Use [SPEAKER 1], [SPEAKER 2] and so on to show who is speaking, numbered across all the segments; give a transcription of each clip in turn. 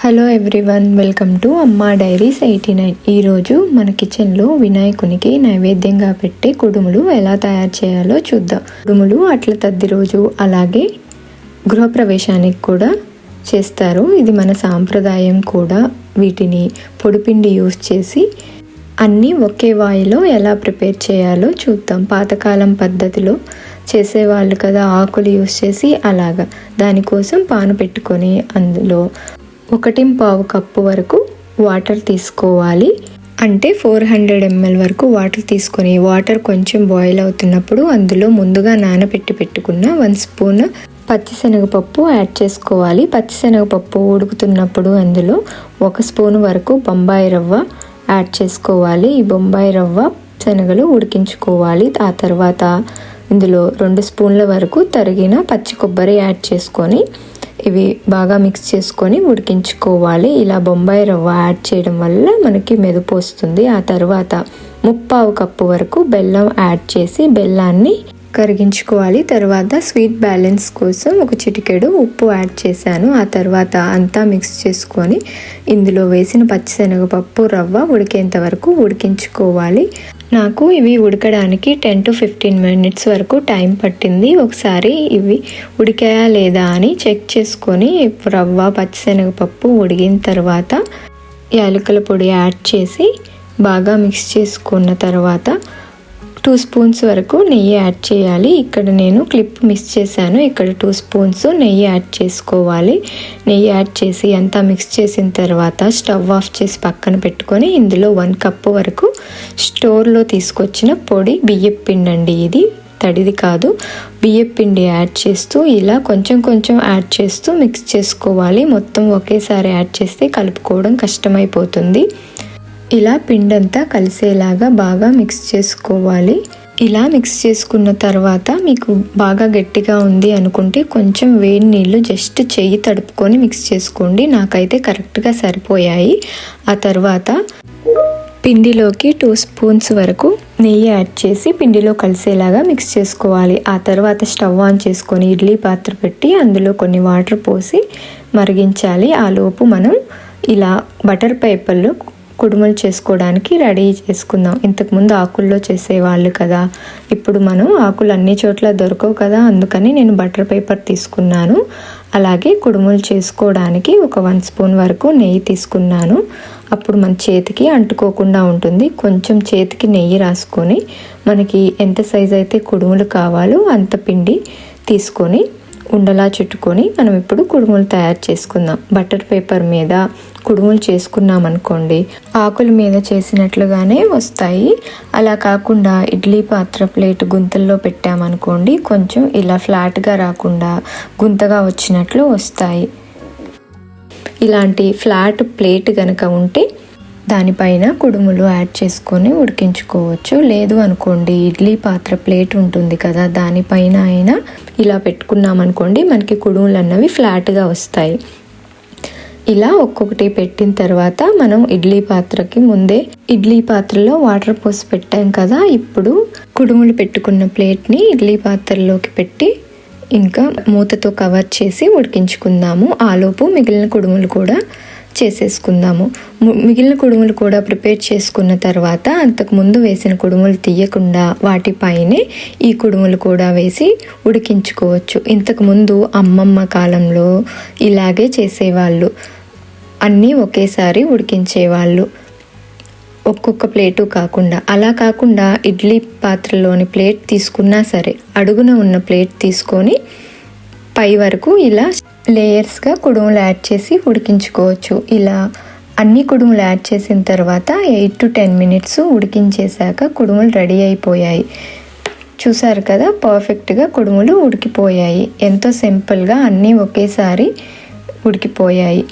[SPEAKER 1] Hello everyone, welcome to అమ్మా diaries 89. ఈరోజు మన కిచెన్లో వినాయకునికి నైవేద్యంగా పెట్టే కుడుములు ఎలా తయారు చేయాలో చూద్దాం. కుడుములు అట్ల తద్ది రోజు అలాగే గృహప్రవేశానికి కూడా చేస్తారు. ఇది మన సాంప్రదాయం కూడా. వీటిని పొడిపిండి యూస్ చేసి అన్నీ ఒకే వాయిలో ఎలా ప్రిపేర్ చేయాలో చూద్దాం. పాతకాలం పద్ధతిలో చేసేవాళ్ళు కదా, ఆకులు యూస్ చేసి అలాగా. దానికోసం పాను పెట్టుకొని అందులో 1.25 కప్పు వరకు వాటర్ తీసుకోవాలి. అంటే 400 ml వరకు వాటర్ తీసుకొని వాటర్ కొంచెం బాయిల్ అవుతున్నప్పుడు అందులో ముందుగా నానబెట్టి పెట్టుకున్న 1 స్పూన్ పచ్చిశనగపప్పు యాడ్ చేసుకోవాలి. పచ్చిశనగపప్పు ఉడుకుతున్నప్పుడు అందులో 1 స్పూన్ వరకు బొంబాయి రవ్వ యాడ్ చేసుకోవాలి. ఈ బొంబాయి రవ్వ శనగలు ఉడికించుకోవాలి. ఆ తర్వాత ఇందులో 2 స్పూన్ల వరకు తరిగిన పచ్చి కొబ్బరి యాడ్ చేసుకొని ఇవి బాగా మిక్స్ చేసుకొని ఉడికించుకోవాలి. ఇలా బొంబాయి రవ్వ యాడ్ చేయడం వల్ల మనకి మెదుపు వస్తుంది. ఆ తర్వాత 3/4 కప్పు వరకు బెల్లం యాడ్ చేసి బెల్లాన్ని కరిగించుకోవాలి. తర్వాత స్వీట్ బ్యాలెన్స్ కోసం ఒక చిటికెడు ఉప్పు యాడ్ చేశాను. ఆ తర్వాత అంతా మిక్స్ చేసుకొని ఇందులో వేసిన పచ్చిశనగపప్పు రవ్వ ఉడికేంత వరకు ఉడికించుకోవాలి. నాకు ఇవి ఉడకడానికి 10 to 15 minutes వరకు టైం పట్టింది. ఒకసారి ఇవి ఉడికాయా లేదా అని చెక్ చేసుకొని రవ్వ పచ్చిశనగపప్పు ఉడికిన తర్వాత యాలకుల పొడి యాడ్ చేసి బాగా మిక్స్ చేసుకున్న తర్వాత 2 స్పూన్స్ వరకు నెయ్యి యాడ్ చేయాలి. ఇక్కడ నేను క్లిప్ మిక్స్ చేశాను. ఇక్కడ 2 స్పూన్స్ నెయ్యి యాడ్ చేసుకోవాలి. నెయ్యి యాడ్ చేసి అంతా మిక్స్ చేసిన తర్వాత స్టవ్ ఆఫ్ చేసి పక్కన పెట్టుకొని ఇందులో 1 కప్పు వరకు స్టోర్లో తీసుకొచ్చిన పొడి బియ్యపు పిండి అండి. ఇది తడిది కాదు, బియ్యపు పిండి యాడ్ చేస్తూ ఇలా కొంచెం కొంచెం యాడ్ చేస్తూ మిక్స్ చేసుకోవాలి. మొత్తం ఒకేసారి యాడ్ చేస్తే కలుపుకోవడం కష్టమైపోతుంది. ఇలా పిండంతా కలిసేలాగా బాగా మిక్స్ చేసుకోవాలి. ఇలా మిక్స్ చేసుకున్న తర్వాత మీకు బాగా గట్టిగా ఉంది అనుకుంటే కొంచెం వేడి నీళ్ళు జస్ట్ చెయ్యి తడుపుకొని మిక్స్ చేసుకోండి. నాకైతే కరెక్ట్గా సరిపోయాయి. ఆ తర్వాత పిండిలోకి 2 స్పూన్స్ వరకు నెయ్యి యాడ్ చేసి పిండిలో కలిసేలాగా మిక్స్ చేసుకోవాలి. ఆ తర్వాత స్టవ్ ఆన్ చేసుకొని ఇడ్లీ పాత్ర పెట్టి అందులో కొన్ని వాటర్ పోసి మరిగించాలి. ఆ లోపు మనం ఇలా బటర్ పేపర్లు కుడుములు చేసుకోవడానికి రెడీ చేసుకుందాం. ఇంతకుముందు ఆకుల్లో చేసేవాళ్ళు కదా, ఇప్పుడు మనం ఆకులు అన్ని చోట్ల దొరకవు కదా, అందుకని నేను బటర్ పేపర్ తీసుకున్నాను. అలాగే కుడుములు చేసుకోవడానికి ఒక 1 స్పూన్ వరకు నెయ్యి తీసుకున్నాను. అప్పుడు మన చేతికి అంటుకోకుండా ఉంటుంది. కొంచెం చేతికి నెయ్యి రాసుకొని మనకి ఎంత సైజ్ అయితే కుడుములు కావాలో అంత పిండి తీసుకొని ఉండలా చుట్టుకొని మనం ఇప్పుడు కుడుములు తయారు చేసుకుందాం. బటర్ పేపర్ మీద కుడుములు చేసుకున్నాం అనుకోండి, ఆకుల మీద చేసినట్లుగానే వస్తాయి. అలా కాకుండా ఇడ్లీ పాత్ర ప్లేట్ గుంతల్లో పెట్టామనుకోండి, కొంచెం ఇలా ఫ్లాట్గా రాకుండా గుంతగా వచ్చినట్లు వస్తాయి. ఇలాంటి ఫ్లాట్ ప్లేట్ కనుక ఉంటే దానిపైన కుడుములు యాడ్ చేసుకొని ఉడికించుకోవచ్చు. లేదు అనుకోండి, ఇడ్లీ పాత్ర ప్లేట్ ఉంటుంది కదా, దానిపైన అయినా ఇలా పెట్టుకున్నాం అనుకోండి, మనకి కుడుములు అన్నవి ఫ్లాట్గా వస్తాయి. ఇలా ఒక్కొక్కటి పెట్టిన తర్వాత మనం ఇడ్లీ పాత్రకి ముందే ఇడ్లీ పాత్రలో వాటర్ పోసి పెట్టాం కదా, ఇప్పుడు కుడుములు పెట్టుకున్న ప్లేట్ని ఇడ్లీ పాత్రలోకి పెట్టి ఇంకా మూతతో కవర్ చేసి ఉడికించుకుందాము. ఆలోపు మిగిలిన కుడుములు కూడా చేసేసుకుందాము. మిగిలిన కుడుములు కూడా ప్రిపేర్ చేసుకున్న తర్వాత అంతకుముందు వేసిన కుడుములు తీయకుండా వాటిపైనే ఈ కుడుములు కూడా వేసి ఉడికించుకోవచ్చు. ఇంతకుముందు అమ్మమ్మ కాలంలో ఇలాగే చేసేవాళ్ళు, అన్నీ ఒకేసారి ఉడికించేవాళ్ళు, ఒక్కొక్క ప్లేటు కాకుండా. అలా కాకుండా ఇడ్లీ పాత్రలోని ప్లేట్ తీసుకున్నా సరే అడుగున ఉన్న ప్లేట్ తీసుకొని పై వరకు ఇలా లేయర్స్గా కుడుములు యాడ్ చేసి ఉడికించుకోవచ్చు. ఇలా అన్ని కుడుములు యాడ్ చేసిన తర్వాత 8 to 10 minutes ఉడికించేశాక కుడుములు రెడీ అయిపోయాయి. చూసారు కదా, పర్ఫెక్ట్గా కుడుములు ఉడికిపోయాయి. ఎంతో సింపుల్గా అన్నీ ఒకేసారి ఉడికిపోయాయి.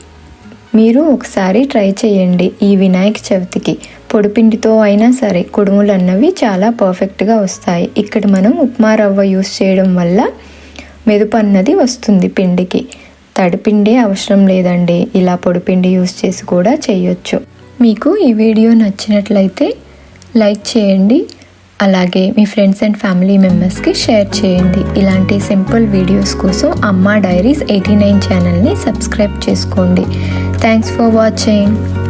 [SPEAKER 1] మీరు ఒకసారి ట్రై చేయండి. ఈ వినాయక చవితికి పొడిపిండితో అయినా సరే కుడుములు అన్నవి చాలా పర్ఫెక్ట్గా వస్తాయి. ఇక్కడ మనం ఉప్మా రవ్వ యూస్ చేయడం వల్ల మెదుపు అన్నది వస్తుంది పిండికి. తడిపిండి అవసరం లేదండి, ఇలా పొడిపిండి యూస్ చేసి కూడా చేయొచ్చు. మీకు ఈ వీడియో నచ్చినట్లయితే లైక్ చేయండి. అలాగే మీ ఫ్రెండ్స్ అండ్ ఫ్యామిలీ మెంబర్స్కి షేర్ చేయండి. ఇలాంటి సింపుల్ వీడియోస్ కోసం అమ్మా డైరీస్ 89 ఛానల్ని సబ్స్క్రైబ్ చేసుకోండి. Thanks for watching.